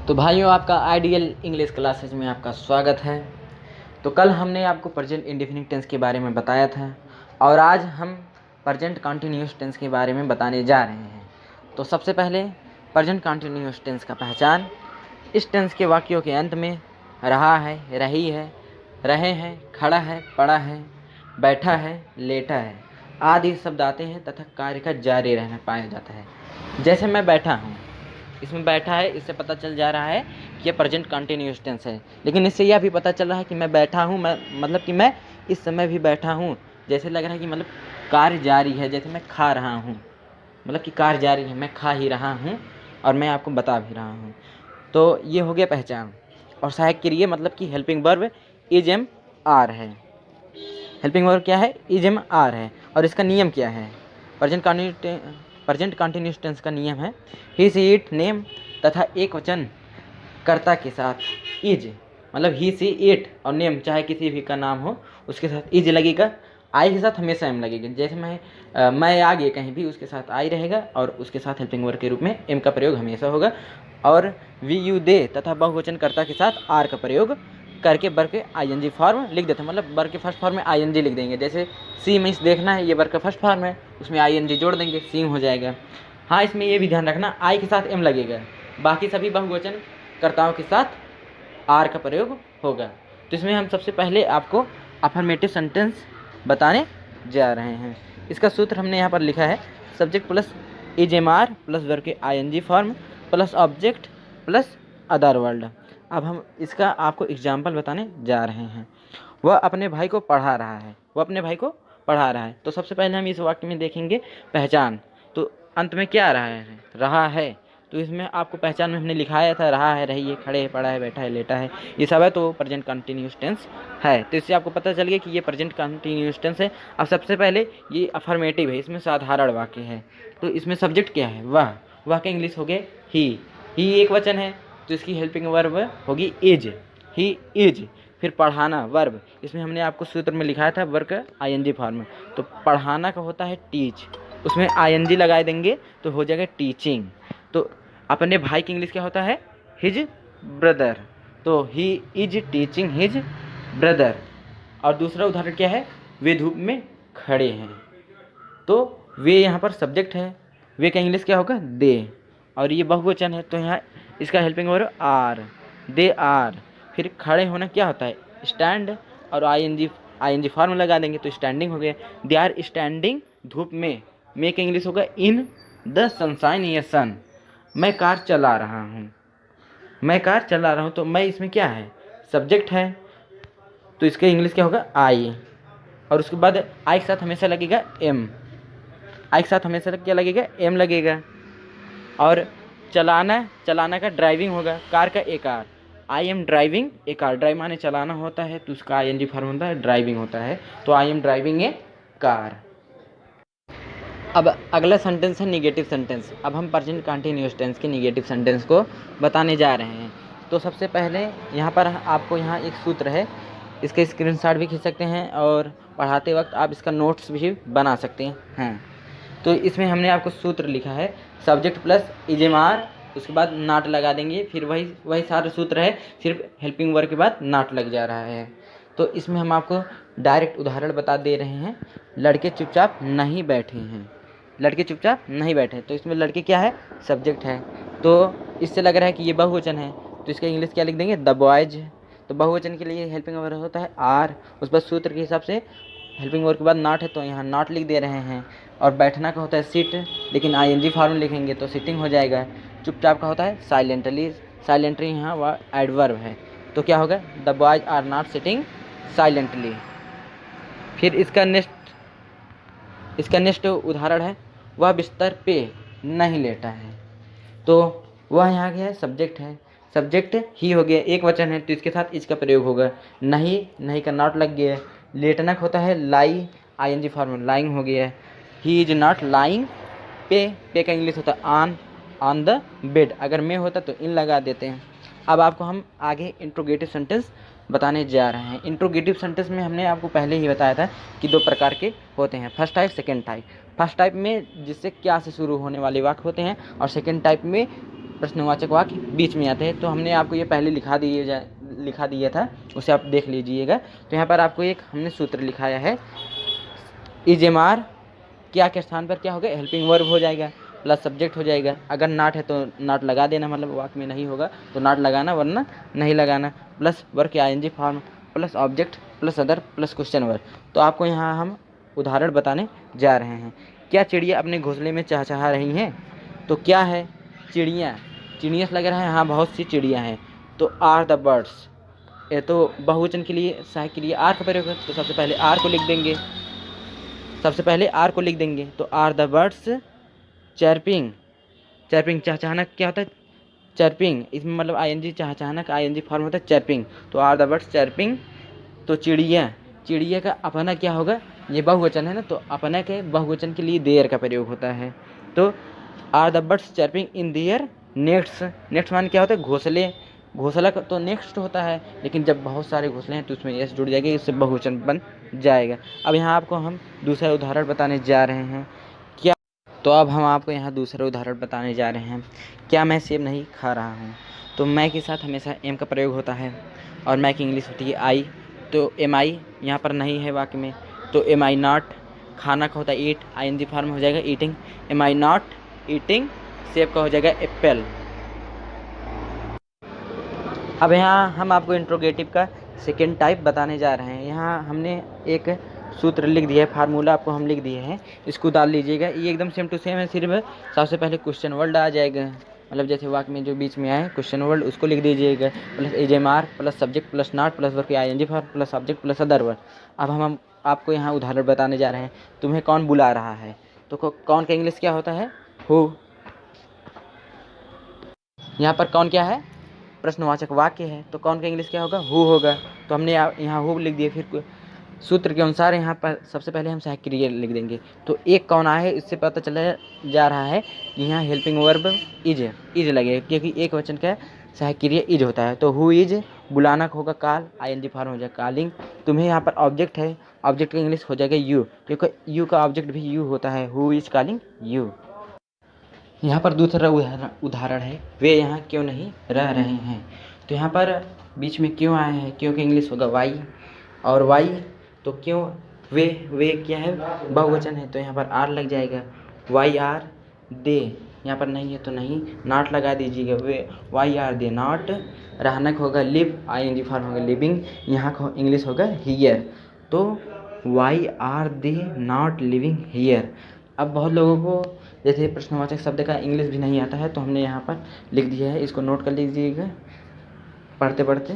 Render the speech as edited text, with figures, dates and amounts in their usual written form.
तो भाइयों, आपका आइडियल इंग्लिश क्लासेज में आपका स्वागत है। तो कल हमने आपको प्रेजेंट इंडेफिनिट टेंस के बारे में बताया था और आज हम प्रेजेंट कंटिन्यूअस टेंस के बारे में बताने जा रहे हैं। तो सबसे पहले प्रेजेंट कंटिन्यूअस टेंस का पहचान। इस टेंस के वाक्यों के अंत में रहा है, रही है, रहे हैं, खड़ा है, पड़ा है, बैठा है, लेटा है आदि शब्द आते हैं तथा कार्य का जारी रहना पाया जाता है। जैसे मैं बैठा हूँ, इसमें बैठा है, इससे पता चल जा रहा है कि ये प्रेजेंट कंटिन्यूअस टेंस है। लेकिन इससे यह भी पता चल रहा है कि मैं बैठा हूँ, मैं मतलब कि मैं इस समय भी बैठा हूँ। जैसे लग रहा है कि मतलब कार्य जारी है। जैसे मैं खा रहा हूँ, मतलब कि कार्य जारी है, मैं खा ही रहा हूँ और मैं आपको बता भी रहा हूँ। तो ये हो गया पहचान। और सहायक क्रिया मतलब कि helping verb is am are है। हेल्पिंग वर्ब क्या है? इज एम आर है। और इसका नियम क्या है? प्रेजेंट कंटिन्यूअस टेंस का नियम है ही सी इट नेम तथा एक वचन कर्ता के साथ इज, मतलब ही सी इट और नेम चाहे किसी भी का नाम हो उसके साथ इज लगेगा। आई के साथ हमेशा एम लगेगा। जैसे मैं आ गया कहीं भी, उसके साथ आई रहेगा और उसके साथ हेल्पिंग वर्ब के रूप में एम का प्रयोग हमेशा होगा। और वी यू दे तथा बहुवचन कर्ता के साथ आर का प्रयोग करके वर्ब के आईएनजी फॉर्म लिख देते हैं। मतलब वर्ब के फर्स्ट फॉर्म में आईएनजी लिख देंगे। जैसे सी मीन्स देखना है, ये वर्ब का फर्स्ट फॉर्म है, उसमें आईएनजी जोड़ देंगे, सीम हो जाएगा। हाँ, इसमें ये भी ध्यान रखना, आई के साथ एम लगेगा, बाकी सभी बहुवचन कर्ताओं के साथ आर का प्रयोग होगा। तो इसमें हम सबसे पहले आपको अफर्मेटिव सेंटेंस बताने जा रहे हैं। इसका सूत्र हमने यहाँ पर लिखा है subject plus is am are plus verb के ING form plus object plus other word. अब हम इसका आपको एग्जाम्पल बताने जा रहे हैं। वह अपने भाई को पढ़ा रहा है, वह अपने भाई को पढ़ा रहा है। तो सबसे पहले हम इस वाक्य में देखेंगे पहचान। तो अंत में क्या रहा है। तो इसमें आपको पहचान में हमने लिखाया था रहा है, रही है, खड़े है, पड़ा है, बैठा है, लेटा है, ये सब है। तो प्रेजेंट कंटिन्यूअस टेंस है। तो इससे आपको पता चल गया कि ये प्रेजेंट कंटिन्यूअस टेंस है। अब सबसे पहले ये अफर्मेटिव है, इसमें साधारण वाक्य है। तो इसमें सब्जेक्ट क्या है? वह का इंग्लिश हो गया ही एक वचन है तो इसकी हेल्पिंग वर्ब होगी इज, ही इज। फिर पढ़ाना वर्ब, इसमें हमने आपको सूत्र में लिखाया था वर्ब का आईएनजी फॉर्म में। तो पढ़ाना का होता है टीच, उसमें आईएनजी लगा देंगे तो हो जाएगा टीचिंग। तो अपने भाई की इंग्लिश क्या होता है? His brother. तो he is teaching his brother. और दूसरा उदाहरण क्या है? वे धूप में खड़े हैं। तो वे यहाँ पर सब्जेक्ट है, वे का इंग्लिश क्या होगा? दे। और ये बहुवचन है तो यहाँ इसका helping verb are, they are. फिर खड़े होना क्या होता है? स्टैंड। और आईएनजी फॉर्म लगा देंगे तो स्टैंडिंग हो गया। दे आर स्टैंडिंग धूप में का इंग्लिश होगा इन द सनशाइन या सन। मैं कार चला रहा हूँ, मैं कार चला रहा हूँ। तो मैं इसमें क्या है? सब्जेक्ट है तो इसका इंग्लिश क्या होगा? आई। और उसके बाद आई के साथ हमेशा लगेगा एम, आई के साथ हमेशा क्या लगेगा? एम लगेगा। और चलाना का ड्राइविंग होगा, कार का a car, I am driving a car. Drive माने चलाना होता है तो उसका आईएनजी फॉर्म होता है ड्राइविंग होता है। तो आई एम ड्राइविंग ए कार। अब अगला सेंटेंस है निगेटिव सेंटेंस। अब हम प्रेजेंट कंटिन्यूअस टेंस के निगेटिव सेंटेंस को बताने जा रहे हैं। तो सबसे पहले यहाँ पर आपको यहाँ एक सूत्र है, इसके स्क्रीनशॉट भी खींच सकते हैं और पढ़ाते वक्त आप इसका नोट्स भी बना सकते हैं। तो इसमें हमने आपको सूत्र लिखा है subject plus is am are, उसके बाद नाट लगा देंगे। फिर वही सारा सूत्र है, सिर्फ हेल्पिंग वर्ब के बाद नाट लग जा रहा है। तो इसमें हम आपको डायरेक्ट उदाहरण बता दे रहे हैं। लड़के चुपचाप नहीं बैठे हैं, लड़के चुपचाप नहीं बैठे। तो इसमें लड़के क्या है? सब्जेक्ट है। तो इससे लग रहा है कि ये बहुवचन है तो इसका इंग्लिश क्या लिख देंगे? The boys. तो बहुवचन के लिए हेल्पिंग वर्ब होता है आर, उस पर सूत्र के हिसाब से हेल्पिंग वर्ब के बाद नॉट है तो यहाँ नॉट लिख दे रहे हैं। और बैठना का होता है सिट, लेकिन आईएनजी फॉर्म लिखेंगे तो सिटिंग हो जाएगा। चुपचाप का होता है साइलेंटली, साइलेंटली यहाँ वह एडवर्ब है तो क्या होगा? The boys are not sitting silently. फिर इसका नेक्स्ट उदाहरण है वह बिस्तर पे नहीं लेटा है। तो वह यहाँ क्या है? सब्जेक्ट है, सब्जेक्ट ही हो गया, एक वचन है तो इसके साथ इसका प्रयोग होगा। नहीं का नॉट लग गया। लेटना होता है लाई, आईएनजी फॉर्म लाइंग हो गया। ही इज नॉट लाइंग पे का इंग्लिश होता है ऑन द बेड। अगर मैं होता तो इन लगा देते हैं। अब आपको हम आगे इंट्रोगेटिव सेंटेंस बताने जा रहे हैं। इंट्रोगेटिव सेंटेंस में हमने आपको पहले ही बताया था कि दो प्रकार के होते हैं, first type, second type. First type में जिससे क्या से शुरू होने वाले वाक्य होते हैं और सेकंड टाइप में प्रश्नवाचक वाक्य बीच में आते हैं। तो हमने आपको ये पहले लिखा दिया था, उसे आप देख लीजिएगा। तो यहाँ पर आपको एक हमने सूत्र लिखाया है, इज एम आर क्या के स्थान पर क्या होगा, हेल्पिंग वर्ब हो जाएगा प्लस सब्जेक्ट हो जाएगा। अगर नॉट है तो नॉट लगा देना, मतलब वाक्य में नहीं होगा तो नॉट लगाना, वरना नहीं लगाना। प्लस वर्ब के ING form plus object plus other plus question verb. तो आपको यहाँ हम उदाहरण बताने जा रहे हैं। क्या चिड़िया अपने घोंसले में चहचहा रही हैं? तो क्या है, चिड़िया लग रहा है, हाँ बहुत सी चिड़िया हैं। तो आर द बर्ड्स, ये तो बहुवचन के लिए सहायक के लिए आर का प्रयोग है। तो सबसे पहले आर को लिख देंगे। तो आर द बर्ड्स चर्पिंग, चहचहाना क्या होता है, चर्पिंग, इसमें मतलब आईएनजी चहचहाना का आईएनजी फॉर्म होता है चर्पिंग। तो आर द बर्ड्स चर्पिंग। तो चिड़िया का अपना क्या होगा, ये बहुवचन है ना, तो अपना के बहुवचन के लिए देयर का प्रयोग होता है। तो are the birds chirping in their next मान क्या होता है, घोंसला का तो नेक्स्ट होता है, लेकिन जब बहुत सारे घोंसले हैं तो उसमें एस जुड़ जाएगा, इससे बहुवचन बन जाएगा। अब यहाँ आपको हम दूसरा उदाहरण बताने जा रहे हैं। अब हम आपको यहाँ दूसरा उदाहरण बताने जा रहे हैं। क्या मैं सेब नहीं खा रहा हूँ? तो मैं के साथ हमेशा एम का प्रयोग होता है, और मैं की इंग्लिश होती है आई। तो एम आई यहाँ पर नहीं है वाक्य में, तो एम आई नॉट, खाना का होता है ईट, आईएनजी फॉर्म हो जाएगा eating. Am I not eating, सेब का हो जाएगा एप्पल। अब यहाँ हम आपको इंट्रोगेटिव का सेकेंड टाइप बताने जा रहे हैं। यहाँ हमने एक सूत्र लिख दिया है, फार्मूला आपको हम लिख दिए हैं, इसको डाल लीजिएगा। ये एकदम सेम टू सेम है, सिर्फ सबसे पहले क्वेश्चन वर्ड आ जाएगा, मतलब जैसे वाक्य में जो बीच में आए क्वेश्चन वर्ड उसको लिख दीजिएगा, plus is am are plus subject plus not plus verb के ING form plus subject plus other word. अब हम आपको यहाँ उदाहरण बताने जा रहे हैं। तुम्हें कौन बुला रहा है? तो कौन का इंग्लिश क्या होता है, हु। यहाँ पर कौन क्या है, प्रश्नवाचक वाक्य है, तो कौन का इंग्लिश क्या होगा, हु होगा। तो हमने यहाँ हु लिख दिया। फिर सूत्र के अनुसार यहाँ पर सबसे पहले हम सहायक क्रिया लिख देंगे। तो एक कौन आया है, इससे पता चला जा रहा है कि यहाँ हेल्पिंग वर्ब इज लगेगा, क्योंकि एक वचन का सहायक क्रिया इज होता है। तो हु इज, बुलाना का होगा कॉल, आईएनजी फॉर्म हो जाएगा कॉलिंग। तुम्हें यहाँ पर ऑब्जेक्ट है, ऑब्जेक्ट का इंग्लिश हो जाएगा यू, क्योंकि यू का ऑब्जेक्ट भी यू होता है, हु इज कॉलिंग यू। यहाँ पर दूसरा उदाहरण है, वे यहाँ क्यों नहीं रह रहे हैं? तो यहाँ पर बीच में क्यों आया है, क्यों का इंग्लिश होगा वाई, और वाई तो क्यों, वे क्या है, बहुवचन है, तो यहाँ पर आर लग जाएगा, वाई आर दे, यहाँ पर नहीं है तो नहीं, नॉट लगा दीजिएगा, वे वाई आर दे नॉट। रहना का होगा लिव, आईएनजी फॉर्म होगा लिविंग, यहाँ का इंग्लिश होगा हियर। तो why are they not living here. अब बहुत लोगों को जैसे प्रश्नवाचक शब्द का इंग्लिश भी नहीं आता है, तो हमने यहाँ पर लिख दिया है, इसको नोट कर लीजिएगा पढ़ते पढ़ते।